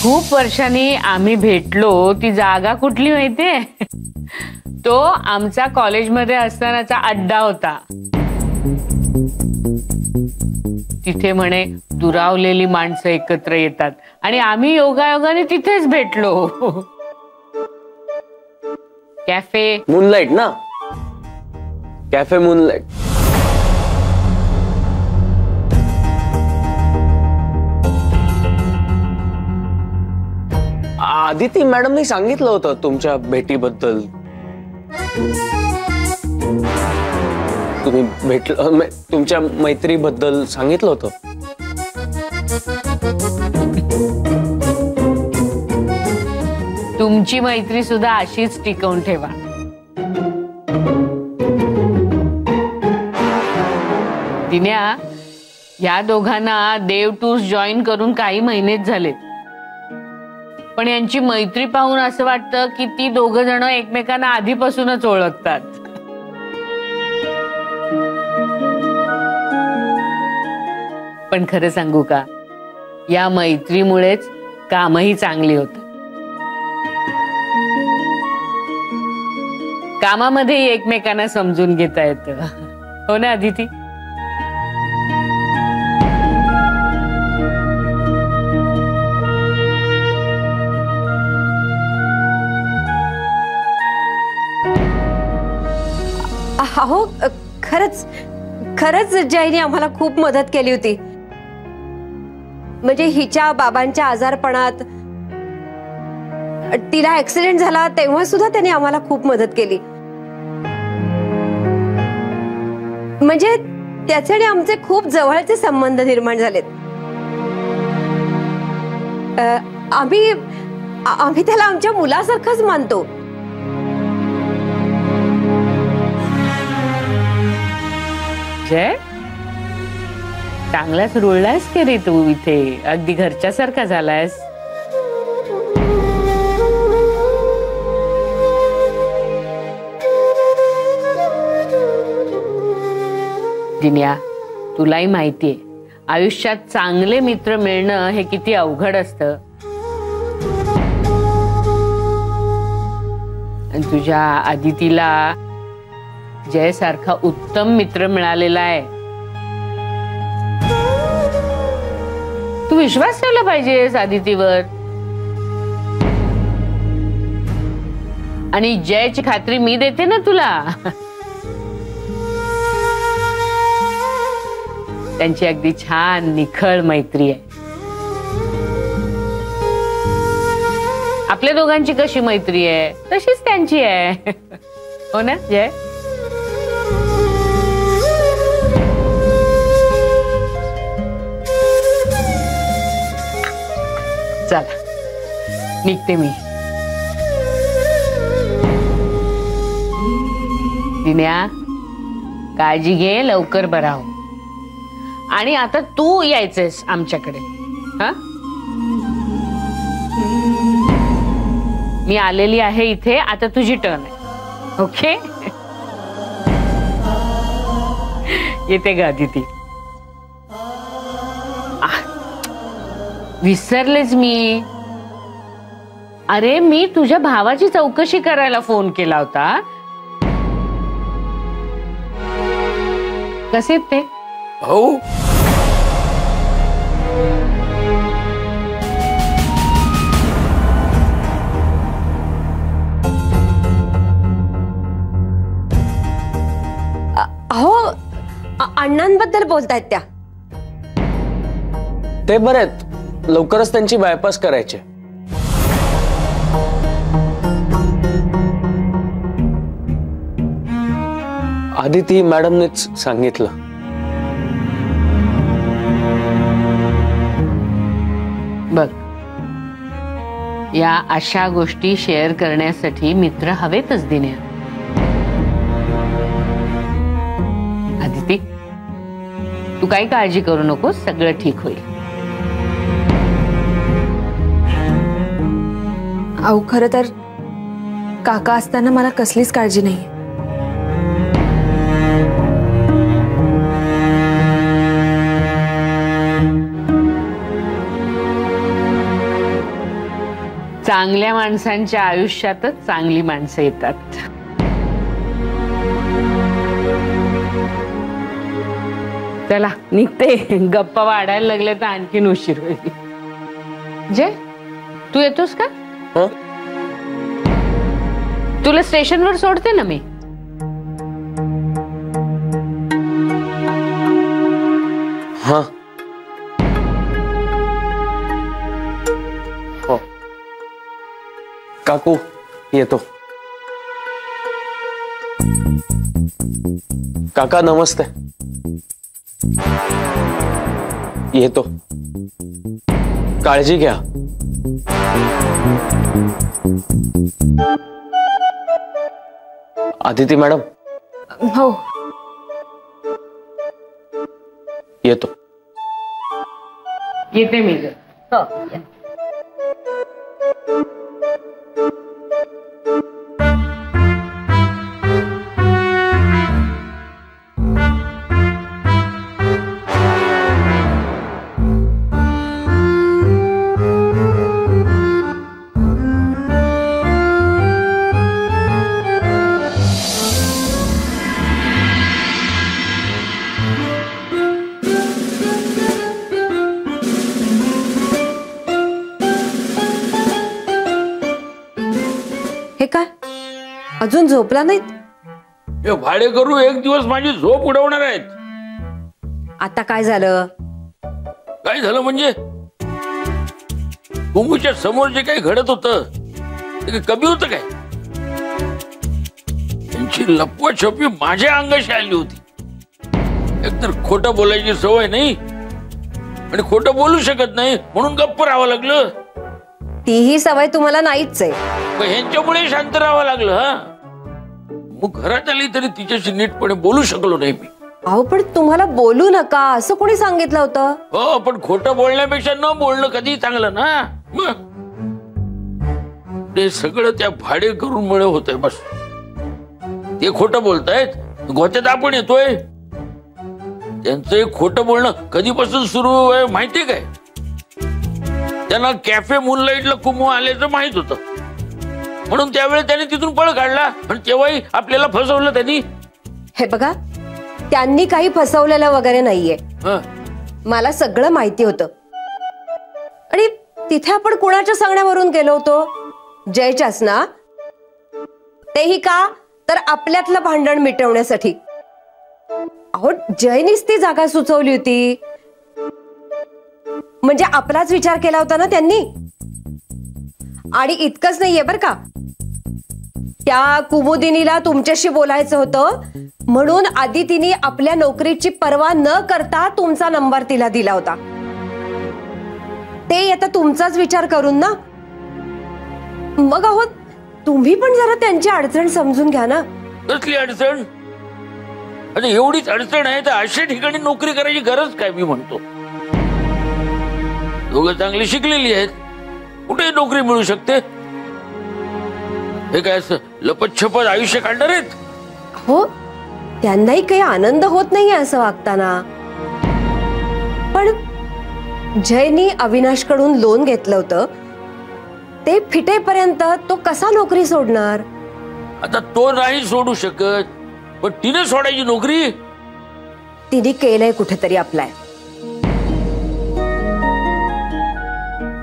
खूप वर्षांनी आम्ही भेटलो ती जागा कुठली माहितीये? तो आमचा कॉलेजमध्ये असतानाचा अड्डा होता. तिथे म्हणे दुरावलेली माणसं एकत्र येतात आणि आम्ही योगायोगाने तिथेच भेटलो. कॅफे मूनलाइट ना, कॅफे मूनलाइट. आदिती मॅडमनी सांगितलं होतं तुमच्या भेटीबद्दल. तुम्ही भेटलं, तुमच्या मैत्रीबद्दल सांगितलं होतं. तुमची मैत्री सुद्धा अशीच टिकवून ठेवा. दिन्या, या दोघांना देव टूर्स जॉईन करून काही महिनेच झालेत, पण यांची मैत्री पाहून असं वाटतं की ती दोघ जण एकमेकांना आधीपासूनच ओळखतात. पण खरं सांगू का, या मैत्रीमुळेच कामही चांगली होत. कामामध्ये एकमेकांना समजून घेता येतं, हो ना अदिती? हो, खरंच खरंच जयने आम्हाला खूप मदत केली होती. म्हणजे हिच्या बाबांच्या आजारपणात, तिला ऍक्सिडेंट झाला तेव्हा सुद्धा त्याने आम्हाला खूप मदत केली. म्हणजे त्याच्याने आमचे खूप जवळचे संबंध निर्माण झालेत. आम्ही त्याला आमच्या मुलासारखंच मानतो. जय, चांगलाच रुळलायस की रे तू इथे, अगदी घरच्यासारखा झालायस. दिन्या, तुलाही माहितीये आयुष्यात चांगले मित्र मिळणं हे किती अवघड असतं. तुझ्या आदितीला जय सारखा उत्तम मित्र मिळालेला आहे. तू विश्वास ठेवला पाहिजेस आदितीवर. आणि जयची खात्री मी देते ना तुला. त्यांची अगदी छान निखळ मैत्री आहे. आपल्या दोघांची कशी मैत्री आहे तशीच त्यांची आहे, हो ना जय? चला निघते मी. दिन्या, काळजी घे, लवकर बरा हो. आणि आता तू यायचंस आमच्याकडे. हा, मी आलेली आहे इथे, आता तुझी टर्न आहे. ओके, येते ग अदिती. विसरलेच मी. अरे मी तुझ्या भावाची चौकशी करायला फोन केला होता. कसे ते? हो, हो, अण्णांबद्दल बोलतायत त्या. ते बरे आहेत. लवकरच त्यांची बायपास करायची. आदिती मॅडमनेच सांगितलं. बघ, या अशा गोष्टी शेअर करण्यासाठी मित्र हवेतच दिन्या. आदिती, तू काही काळजी करू नकोस, सगळं ठीक होईल. अहो, खरं तर काका असताना मला कसलीच काळजी नाही. चांगल्या माणसांच्या आयुष्यातच चांगली माणसं येतात. चला निघते, गप्पा वाढायला लागले तर आणखीन उशीर होईल. जय, तू येतोस का? हं? तुला स्टेशनवर सोडते ना मी. हा हो काकू येतो. काका नमस्ते. येतो. काळजी घ्या. आदिती मॅडम. हो. येतो. येते मी ग. हे काय अजून झोपला नाहीत? हे भाडेकरू एक दिवस माझी झोप उडवणार आहेत. आता काय झालं? काय झालं म्हणजे कुंभूच्या समोर जे काही घडत होतं ते कमी होतं काय? त्यांची लपवाछपवी माझ्या अंगाशी आली होती. एकतर खोटं बोलायची सवय नाही आणि खोटं बोलू शकत नाही म्हणून गप्प राहावं लागलं. तीही सवय तुम्हाला नाहीच आहे. मग ह्यांच्यामुळे शांत राहावं लागलं. हा मग घरात आली तरी तिच्याशी नीटपणे बोलू शकलो नाही मी. अहो पण तुम्हाला बोलू नका असं कोणी सांगितलं होतं? हो पण खोटं बोलण्यापेक्षा न बोलणं कधी चांगलं ना. मग ते सगळं त्या भाडेकरूमुळे होतंय. बस ते खोटं बोलतायत, गोत्यात आपण येतोय. त्यांचं खोटं बोलणं कधीपासून सुरू आहे माहितीये काय? त्यांना कॅफे मूनलाईटला कुंभू आल्याचं माहित होतं म्हणून त्यावेळी त्याने तिथून पळ काढला आणि तेव्हाही आपल्याला फसवलं त्यांनी. हे बघा, त्यांनी काही फसवलेलं वगैरे नाहीये. हं. मला सगळं माहिती होतं. आणि तिथे आपण कुणाच्या सांगण्यावरून गेलो होतो? जयच्याच ना? तेही का तर आपल्यातलं भांडण मिटवण्यासाठी. अहो जयनीच ती जागा सुचवली होती. म्हणजे आपलाच विचार केला होता ना त्यांनी. आणि इतकंच नाहीये बर का, त्या कुमुदिनीला तुमच्याशी बोलायचं होतं म्हणून आदितीने आपल्या नोकरीची पर्वा न करता तुमचा नंबर तिला दिला होता. ते आता तुमचाच विचार करून ना. मग अहो तुम्ही पण जरा त्यांची अडचण समजून घ्या ना. कसली अडचण? आणि एवढीच अडचण आहे तर अशा ठिकाणी नोकरी करायची गरज काय? मी म्हणतो दोघं चांगली शिकलेली आहेत, कुठे नोकरी मिळू शकते. हे काय असं लपतछपत आयुष्य काढणार आहेत? हो त्यांनाही काही आनंद होत नाहीये असं वागताना. पण जयनी अविनाशकडून लोन घेतलं होतं ते फिटेपर्यंत तो कसा नोकरी सोडणार? आता तो नाही सोडू शकत पण तिने सोडायची नोकरी. तिने केलंय कुठेतरी अप्लाय.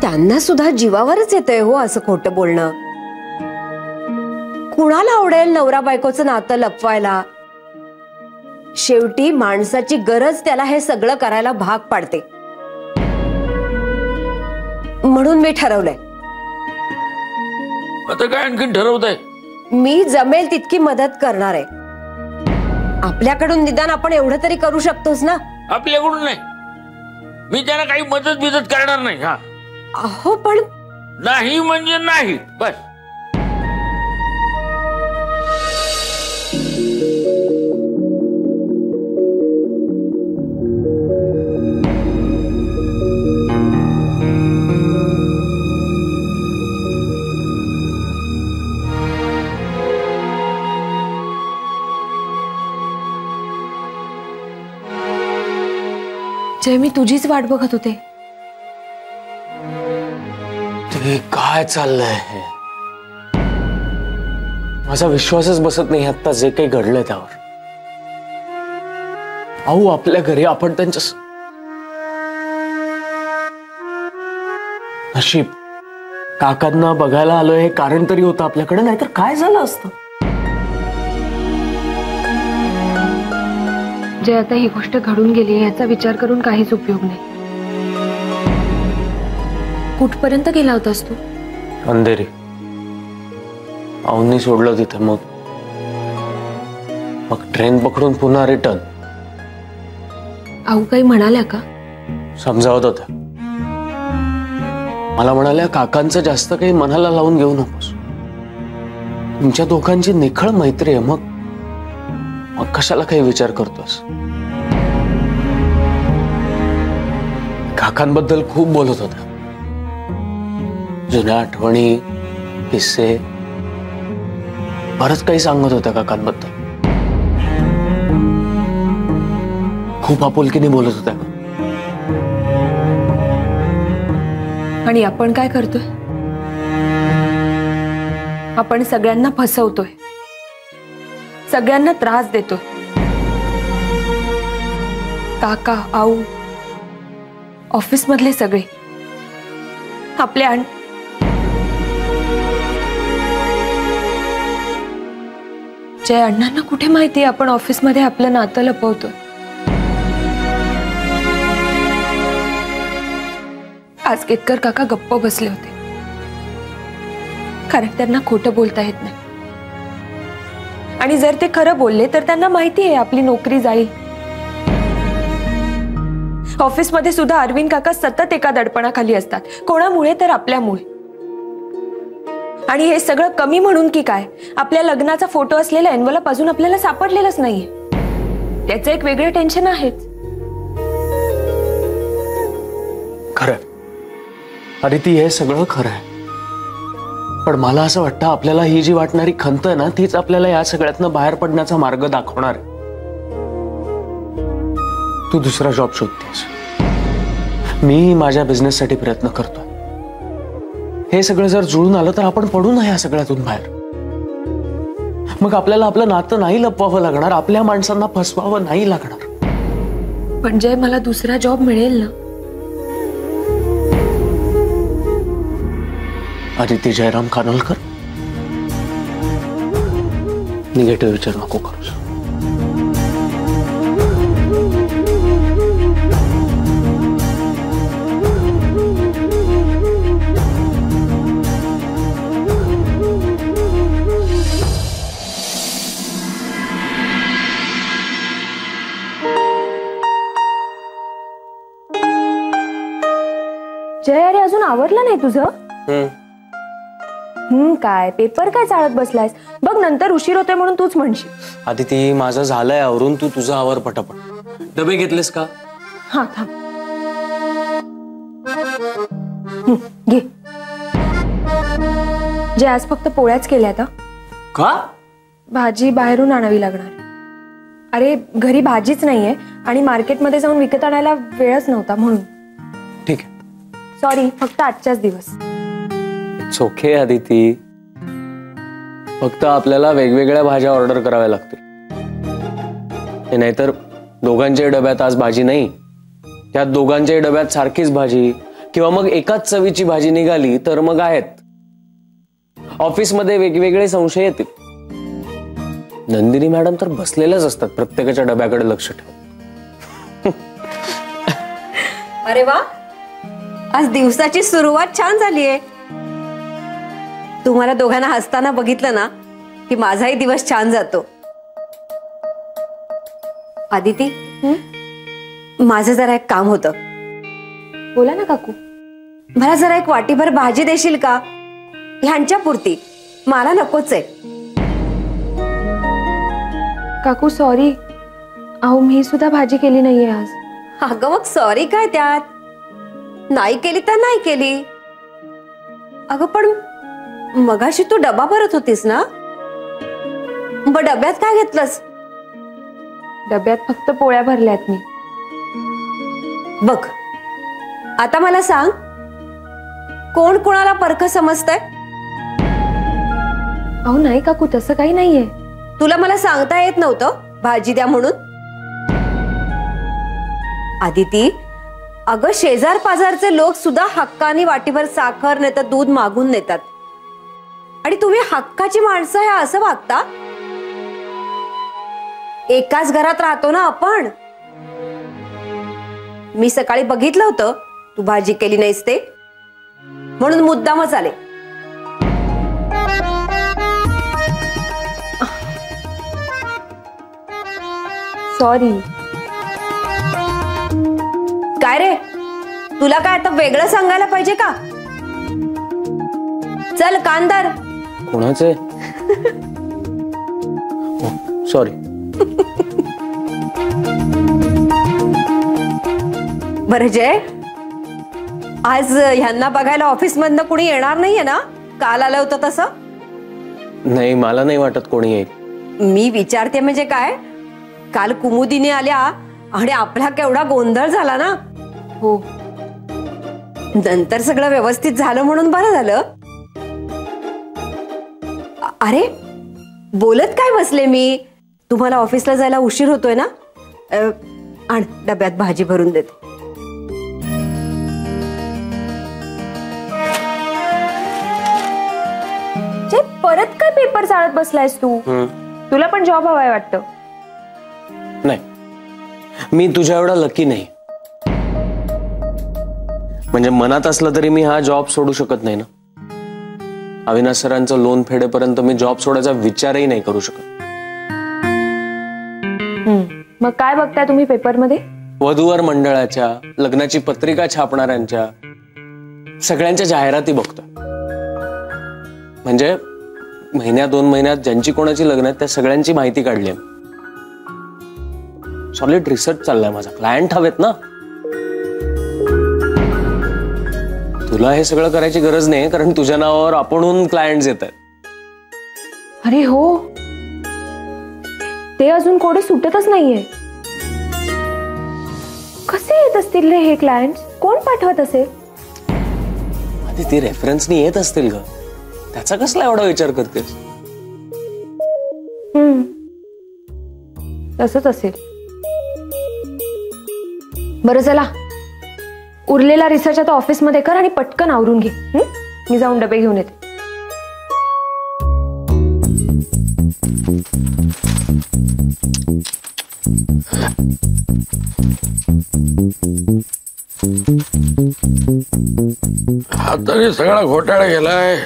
त्यांना सुद्धा जीवावरच येतंय हो असं खोटं बोलणं. कुणाला आवडेल नवरा बायकोचं नातं लपवायला? शेवटी माणसाची गरज त्याला हे सगळं करायला भाग पाडते. म्हणून मी ठरवलंय. आता काय आणखीन ठरवताय? मी जमेल तितकी मदत करणार आहे. आपल्याकडून निदान आपण एवढं तरी करू शकतोच ना. आपल्याकडून नाही, मी त्यांना काही मदत बिदत करणार नाही. हा अहो पण नाही म्हणजे नाही बस. जय मी तुझीच वाट बघत होते. हे काय चाललंय हे? माझा विश्वासच बसत नाही आता जे काही घडलंय त्यावर. अहो आपल्या घरी आपण त्यांच्या नशीब काकांना बघायला आलोय हे कारण तरी होतं आपल्याकडे, नाहीतर काय झालं असतं. जे आता ही गोष्ट घडून गेली याचा विचार करून काहीच उपयोग नाही. कुठपर्यंत गेला होतास तू? अंधेरी. अवनी सोडलं तिथे, मग ट्रेन पकडून पुन्हा रिटर्न. आऊ काही म्हणाल्या का? समजावत होत्या. मला म्हणाल्या काकांचं जास्त काही मनाला लावून घेऊ नकोस, तुमच्या दोघांची निखळ मैत्री आहे, मग कशाला काही विचार करतोस. काकांबद्दल खूप बोलत होत्या, जुन्या आठवणी, किस्से, बरंच काही सांगत होत्या काकांबद्दल. खूप आपुलकीने बोलत होत्या. आणि आपण काय करतोय? आपण सगळ्यांना फसवतोय, सगळ्यांना त्रास देतोय. काका, आऊ, ऑफिस मधले सगळे, आपल्या जय अण्णांना कुठे माहिती आपण ऑफिस मध्ये आपलं नातं लपवतोय. आज केतकर काका गप्प बसले होते, कारण त्यांना खोटं बोलता येत नाही. आणि जर ते खरं बोलले तर त्यांना माहिती आहे आपली नोकरी जाईल. ऑफिस मध्ये सुद्धा अरविंद काका सतत एका दडपणाखाली असतात. कोणामुळे? तर आपल्यामुळे. आणि हे सगळं कमी म्हणून की काय, आपल्या लग्नाचा फोटो असलेला एन्व्हलप अजून आपल्याला सापडलेलाच नाहीये. त्याचं एक वेगळं टेन्शन आहेच. खरं अदिती, हे सगळं खरं आहे, पण मला असं वाटतं आपल्याला ही जी वाटणारी खंत आहे ना, तीच आपल्याला या सगळ्यातनं बाहेर पडण्याचा मार्ग दाखवणार आहे. तू दुसरा जॉब शोधतेस, मी माझ्या बिझनेससाठी प्रयत्न करतो. हे सगळं जर जुळून आलं तर आपण पडू ना या सगळ्यातून बाहेर. मग आपल्याला आपलं नातं नाही लपवावं लागणार, आपल्या माणसांना फसवावं नाही लागणार. पण जय, मला दुसरा जॉब मिळेल ना? अदिती जयराम खानोलकर, निगेटिव्ह विचार नको करूस. जय, अरे अजून आवरलं नाही तुझं? काय पेपर काय चाळत बसलायस? बघ नंतर उशीर होतोय म्हणून तूच म्हणशील. अदिती, माझं झालंय आवरून, तू तुझं आवर पटापट. डबे घेतलेस का? हा थांब, घे. जे आज फक्त पोळ्याच केल्या आता. का? भाजी बाहेरून आणावी लागणार. अरे घरी भाजीच नाहीये आणि मार्केटमध्ये जाऊन विकत आणायला वेळच नव्हता म्हणून. ठीक आहे. सॉरी, फक्त आजच्याच दिवस. इट्स ओके अदिती, फक्त आपल्याला वेगवेगळ्या भाज्या ऑर्डर कराव्या लागतील. नाहीतर दोघांच्याही डब्यात आज भाजी नाही, त्यात दोघांच्याही डब्यात सारखीच भाजी, किंवा मग एकाच चवीची भाजी निघाली तर मग आहेत. ऑफिसमध्ये वेगवेगळे संशय येतील. नंदिनी मॅडम तर बसलेल्याच असतात प्रत्येकाच्या डब्याकडे लक्ष ठेवून. अरे वा, आज दिवसाची सुरुवात छान झालीये. तुम्हाला दोघांना हसताना बघितलं ना की माझाही दिवस छान जातो. आदिती, माझं जरा एक काम होतं. बोला ना काकू. मला जरा एक वाटीभर भाजी देशील का? ह्यांच्या पुरती, मला नकोच आहे. काकू सॉरी, अहो मी सुद्धा भाजी केली नाहीये आज. अगं मग सॉरी काय त्यात? नाही केली तर नाही केली. अगं पण मगाशी तू डबा भरत होतीस ना, मग डब्यात काय घेतलंस? डब्यात फक्त पोळ्या भरल्यात मी. बघ आता मला सांग, कोण कोणाला परख समजतंय? अहो नाही काकू, तसं काही नाहीये. तुला मला सांगता येत नव्हतं भाजी द्या म्हणून? आदिती, अगं शेजार पाजारचे लोक सुद्धा हक्कानी वाटीभर साखर नाही तर दूध मागून नेतात, आणि तुम्ही हक्काची माणसं आहे असं वागता? एकाच घरात राहतो ना आपण. मी सकाळी बघितलं होतं तू भाजी केली नाहीस ते, म्हणून मुद्दामच आले. सॉरी. काय रे, तुला काय आता वेगळं सांगायला पाहिजे का? चल कांदार. कोणाचे? सॉरी. बरं जय, आज ह्यांना बघायला ऑफिस मधनं कुणी येणार नाहीये ना? काल आलं होतं तसं? नाही, मला नाही वाटत कोणी येईल. मी विचारते म्हणजे काय, काल कुमुदीने आल्या आणि आपला केवढा गोंधळ झाला ना. हो, नंतर सगळं व्यवस्थित झालं म्हणून बरं झालं. अरे बोलत काय बसले मी, तुम्हाला ऑफिसला जायला उशीर होतोय ना. आण डब्यात भाजी भरून देते. परत काय पेपर चाळत बसलायस तू? तुला पण जॉब हवाय वाटतं? नाही, मी तुझ्या एवढा लकी नाही. म्हणजे मनात असलं तरी मी हा जॉब सोडू शकत नाही ना. अविनाश सरांचं लोन फेडेपर्यंत मी जॉब सोडायचा विचारही नाही करू शकत. मग काय बघताय तुम्ही पेपरमध्ये? वधूवर मंडळाच्या, लग्नाची पत्रिका छापणाऱ्यांच्या, सगळ्यांच्या जाहिराती बघतोय. म्हणजे महिन्या 2 महिन्यात ज्यांची कोणाची लग्न आहेत त्या सगळ्यांची माहिती काढली. सॉलिड रिसर्च चाललाय माझा. क्लायंट हवेत ना. तुला हे सगळं करायची गरज नाही, कारण तुझ्या नावावर आपणहून क्लायंट्स येत आहेत. अरे हो, ते अजून कोणी सुटतच नाहीये. कसे येत असतील रे हे क्लायंट्स? कोण पाठवत असेल? आधी ते रेफरन्सनी येत असतील ग, त्याचा कसला एवढा विचार करतेस? तसंच असेल. बरं चला, उरलेला रिसर्च आता ऑफिस मध्ये कर आणि पटकन आवरून घे. मी जाऊन डबे घेऊन येते. हाताने सगळा घोटाळा गेलाय.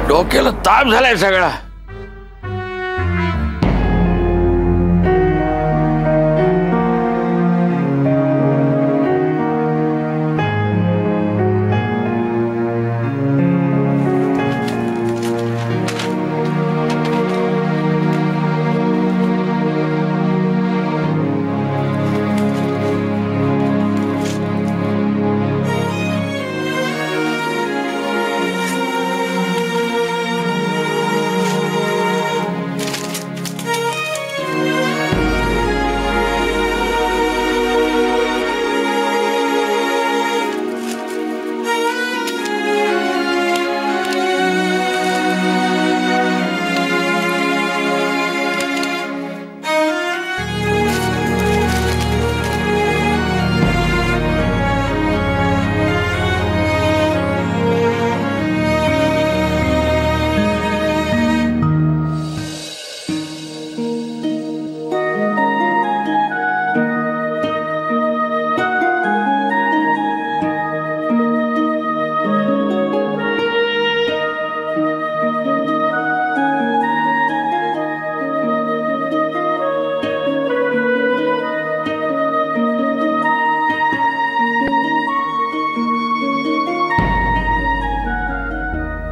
डोक्याला ताप झालाय सगळा.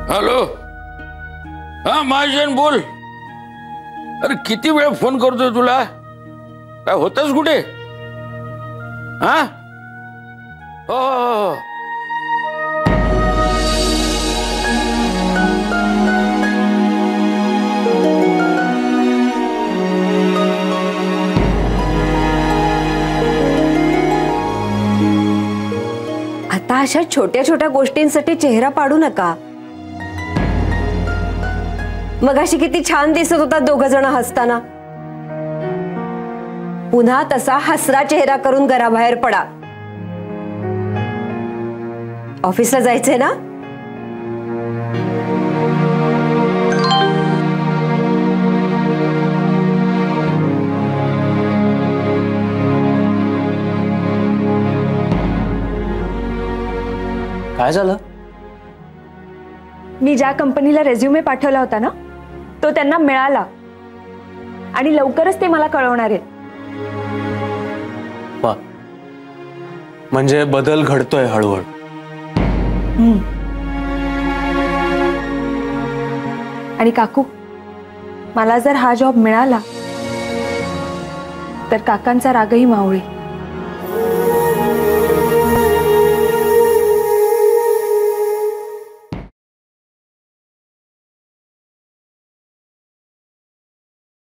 हॅलो, हा महाजन बोल. अरे किती वेळ फोन करतोय तुला, काय होतच कुठे? हा हो हो. अशा छोट्या छोट्या गोष्टींसाठी चेहरा पाडू नका. मगाशी किती छान दिसत होता दोघ जण हसताना. पुन्हा तसा हसरा चेहरा करून घराबाहेर पडा. ऑफिसला जायचंय ना? काय झालं? मी ज्या कंपनीला रेझ्युमे पाठवला होता ना, तो त्यांना मिळाला आणि लवकरच ते मला कळवणार आहेत. वा, म्हणजे बदल घडतोय हळूहळू. आणि काकू, मला जर हा जॉब मिळाला तर काकांचा रागही मावळेल.